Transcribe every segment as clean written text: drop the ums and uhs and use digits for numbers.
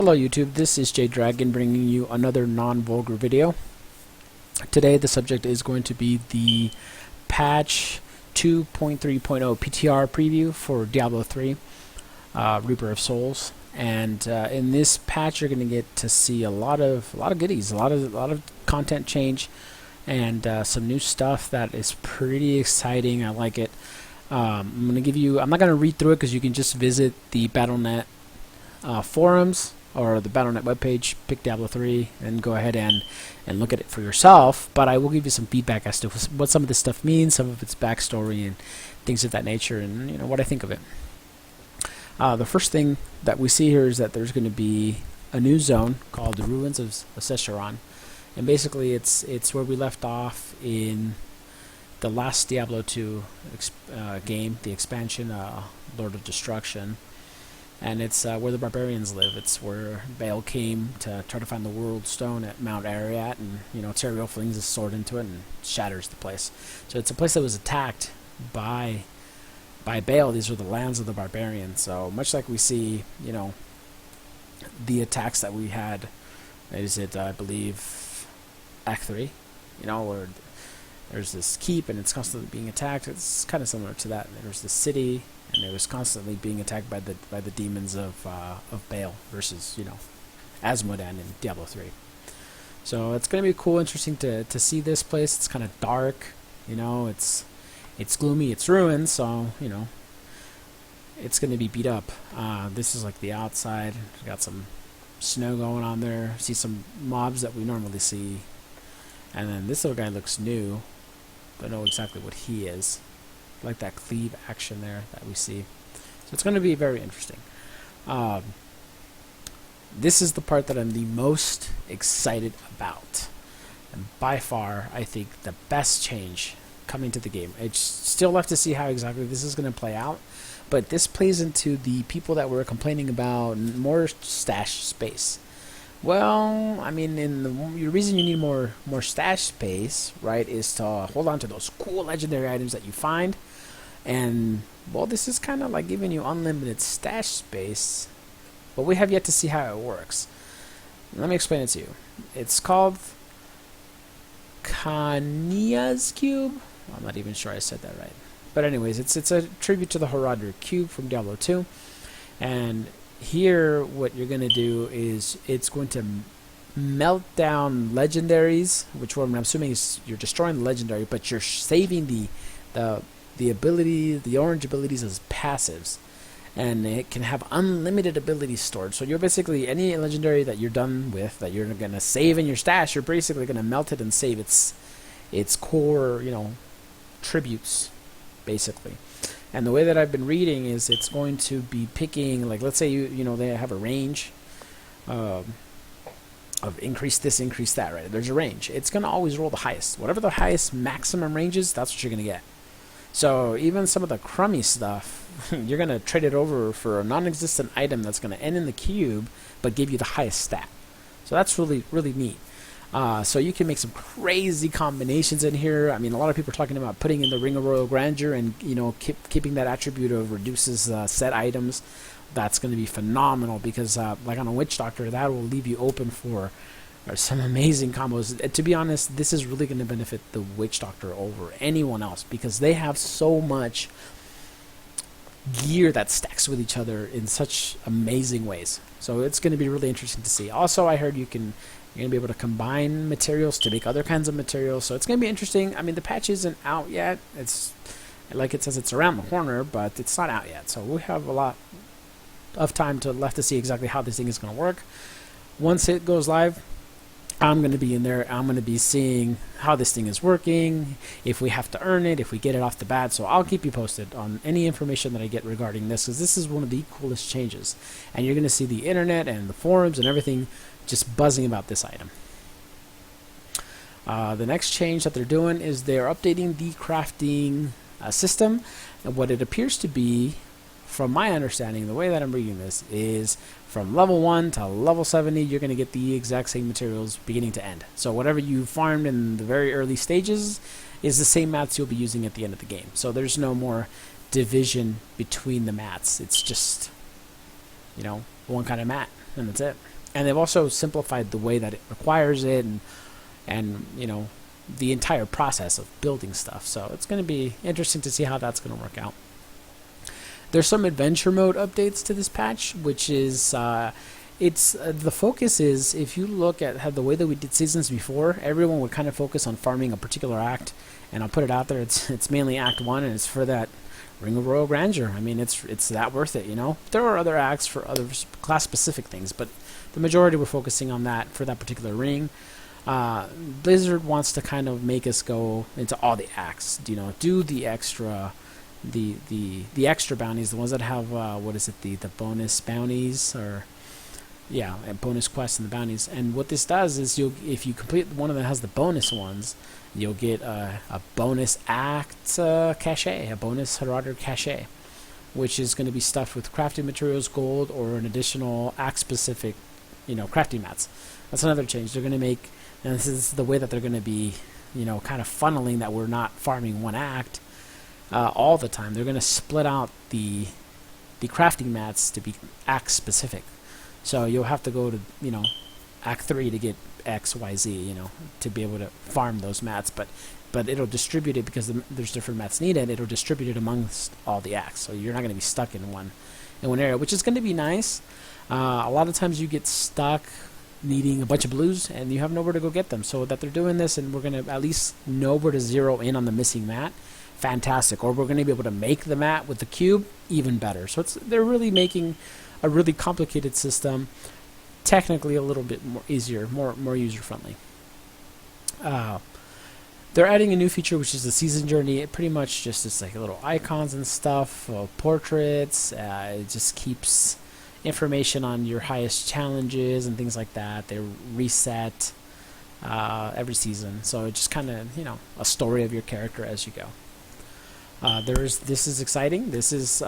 Hello YouTube, this is J Dragon bringing you another non-vulgar video. Today the subject is going to be the patch 2.3.0 PTR preview for Diablo 3 Reaper of Souls. And in this patch you're going to get to see a lot of goodies, a lot of content change, and some new stuff that is pretty exciting. I like it. I'm not going to read through it because you can just visit the Battle.net forums or the Battle.net webpage, pick Diablo 3, and go ahead and look at it for yourself. But I will give you some feedback as to what some of this stuff means, some of its backstory, and things of that nature, and what I think of it. The first thing that we see here is that there's going to be a new zone called the Ruins of Sescheron, and basically it's where we left off in the last Diablo 2 game, the expansion, Lord of Destruction. And it's where the barbarians live. It's where Baal came to try to find the World Stone at Mount Ararat, and Tyrael flings his sword into it and shatters the place. So it's a place that was attacked by Baal. These are the lands of the barbarians. So much like we see, the attacks that we had, I believe, Act 3, where there's this keep and it's constantly being attacked. It's kind of similar to that. There's the city, and it was constantly being attacked by the demons of Baal versus Asmodan in Diablo 3. So it's going to be cool, interesting to see this place. It's kind of dark, it's gloomy, it's ruined, so it's going to be beat up. This is like the outside. We've got some snow going on there. See some mobs that we normally see, and then this little guy looks new. Don't know exactly what he is. I like that cleave action there that we see. So it's going to be very interesting. This is the part that I'm the most excited about. And by far, I think the best change coming to the game. It's still left to see how exactly this is going to play out. But this plays into the people that were complaining about more stash space. Well, I mean, the reason you need more stash space, right, is to hold on to those cool legendary items that you find. And, well, this is kind of like giving you unlimited stash space, but we have yet to see how it works. Let me explain it to you. It's called Kania's Cube. I'm not even sure I said that right. But anyways, it's a tribute to the Horadric Cube from Diablo 2. And here, what you're going to do is it's going to melt down legendaries, which what I'm assuming is you're destroying the legendary, but you're saving the ability, the orange abilities as passives, and it can have unlimited abilities stored. So you're basically, any legendary that you're done with, that you're going to save in your stash, you're basically going to melt it and save its core, tributes, basically. And the way that I've been reading is it's going to be picking, like, let's say they have a range of increase this, increase that, right? There's a range. It's going to always roll the highest. Whatever the highest maximum range is, that's what you're going to get. So even some of the crummy stuff, you're going to trade it over for a non-existent item that's going to end in the cube, but give you the highest stat. So that's really, really neat. So you can make some crazy combinations in here. I mean, a lot of people are talking about putting in the Ring of Royal Grandeur and keeping that attribute of reduces set items. That's going to be phenomenal because, like on a Witch Doctor, that will leave you open for some amazing combos. To be honest, this is really going to benefit the Witch Doctor over anyone else because they have so much gear that stacks with each other in such amazing ways. So it's going to be really interesting to see. Also, I heard you're going to be able to combine materials to make other kinds of materials. So it's going to be interesting. I mean, the patch isn't out yet. It's like it says it's around the corner, but it's not out yet. So we have a lot of time left to see exactly how this thing is going to work. Once it goes live, I'm going to be in there. I'm going to be seeing how this thing is working, if we have to earn it, if we get it off the bat. So I'll keep you posted on any information that I get regarding this, because this is one of the coolest changes. And you're going to see the internet and the forums and everything just buzzing about this item. The next change that they're doing is they're updating the crafting system. And what it appears to be, from my understanding, the way that I'm reading this, is from level 1 to level 70, you're going to get the exact same materials beginning to end. So whatever you farmed in the very early stages is the same mats you'll be using at the end of the game. So there's no more division between the mats. It's just, one kind of mat, and that's it. And they've also simplified the way that it requires it, and you know, the entire process of building stuff. So it's going to be interesting to see how that's going to work out. There's some adventure mode updates to this patch, which is the focus is, if you look at how the way that we did seasons before, everyone would kind of focus on farming a particular act, and I'll put it out there, it's mainly Act 1, and it's for that Ring of Royal Grandeur. I mean, it's that worth it, you know? There are other acts for other class-specific things, but the majority were focusing on that for that particular ring. Blizzard wants to kind of make us go into all the acts, you know, do the extra... The extra bounties, the ones that have what is it, the bonus bounties, or yeah, and bonus quests and the bounties. And what this does is, if you complete one of them that has the bonus ones, you'll get a bonus act cachet, a bonus Heraldry cachet, which is going to be stuffed with crafting materials, gold, or an additional act specific, you know, crafting mats. That's another change they're going to make, and this is the way that they're going to be, you know, kind of funneling that we're not farming one act all the time. They're going to split out the crafting mats to be act specific. So you'll have to go to, you know, Act 3 to get X, Y, Z, you know, to be able to farm those mats. But it'll distribute it, because there's different mats needed. It'll distribute it amongst all the acts. So you're not going to be stuck in one area, which is going to be nice. A lot of times you get stuck needing a bunch of blues, and you have nowhere to go get them. So that they're doing this, and we're going to at least know where to zero in on the missing mat. Fantastic. Or we're going to be able to make the mat with the cube, even better. So they're really making a really complicated system technically a little bit more easier, more user friendly. They're adding a new feature, which is the season journey. It pretty much just is like little icons and stuff, portraits. It just keeps information on your highest challenges and things like that. They reset every season, so it's just kind of, you know, a story of your character as you go. This is exciting. This is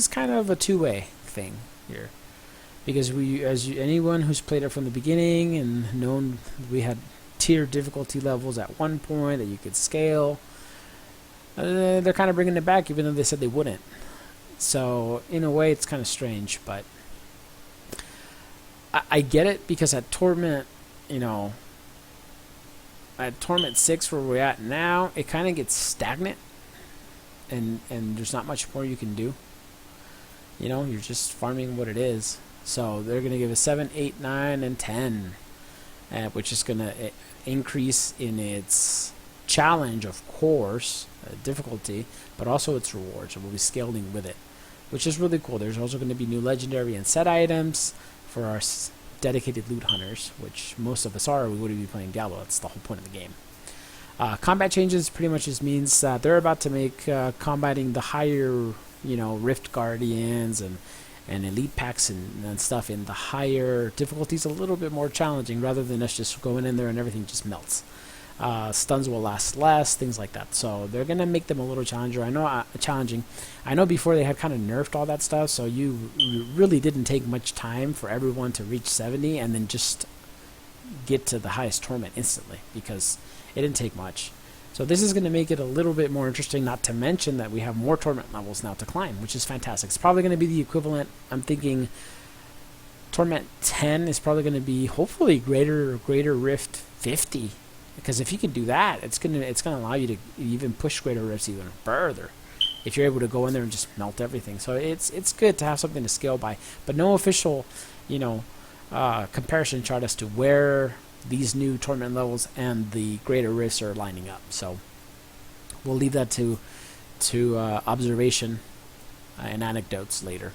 kind of a two-way thing here, because anyone who's played it from the beginning and known we had tier difficulty levels at one point that you could scale, they're kind of bringing it back, even though they said they wouldn't. So in a way, it's kind of strange, but I get it, because at Torment, you know, at Torment 6 where we're at now, it kind of gets stagnant. And there's not much more you can do. You know, you're just farming what it is. So they're going to give us 7, 8, 9, and 10, which is going to increase in its challenge, of course, difficulty, but also its rewards, and we'll be scaling with it, which is really cool. There's also going to be new legendary and set items for our dedicated loot hunters, which most of us are. We wouldn't be playing Diablo. That's the whole point of the game. Combat changes pretty much just means that they're about to make combating the higher, you know, Rift Guardians and elite packs and stuff in the higher difficulties a little bit more challenging, rather than us just going in there and everything just melts. Stuns will last less, things like that. So they're gonna make them a little challenging. I know before they had kind of nerfed all that stuff, so you really didn't take much time for everyone to reach 70 and then just get to the highest torment instantly, because it didn't take much. So this is going to make it a little bit more interesting, not to mention that we have more torment levels now to climb, which is fantastic. It's probably going to be the equivalent, I'm thinking Torment 10 is probably going to be hopefully greater Rift 50, because if you can do that, it's going to allow you to even push greater Rifts even further, if you're able to go in there and just melt everything. So it's good to have something to scale by, but no official, you know, comparison chart as to where these new torment levels and the greater rifts are lining up. So we'll leave that to observation and anecdotes later.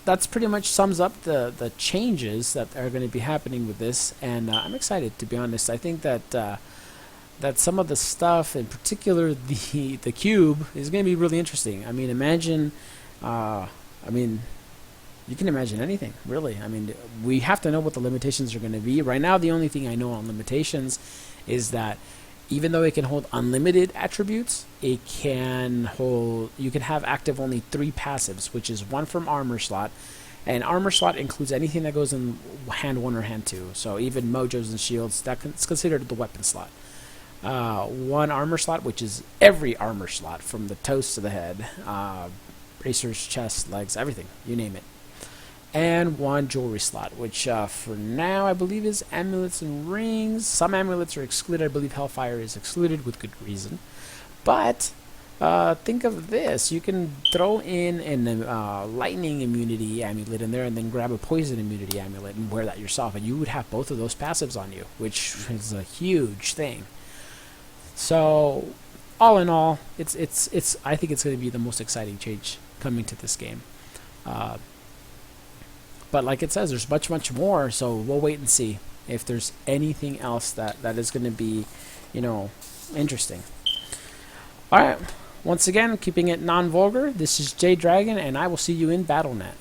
That's pretty much sums up the changes that are going to be happening with this, and I'm excited, to be honest. I think that some of the stuff, in particular the cube, is going to be really interesting. I mean, imagine, you can imagine anything, really. I mean, we have to know what the limitations are going to be. Right now, the only thing I know on limitations is that even though it can hold unlimited attributes, it can hold, you can have active only 3 passives, which is 1 from armor slot. And armor slot includes anything that goes in hand 1 or hand 2. So even mojos and shields, it's considered the weapon slot. 1 armor slot, which is every armor slot from the toes to the head. bracers, chest, legs, everything, you name it. And 1 jewelry slot, which for now I believe is amulets and rings. Some amulets are excluded. I believe Hellfire is excluded with good reason. But think of this. You can throw in a lightning immunity amulet in there and then grab a poison immunity amulet and wear that yourself. And you would have both of those passives on you, which is a huge thing. So all in all, it's I think it's going to be the most exciting change coming to this game. But like it says, there's much more, so we'll wait and see if there's anything else that is going to be, interesting. Alright, once again, keeping it non-vulgar, this is J Dragon, and I will see you in BattleNet.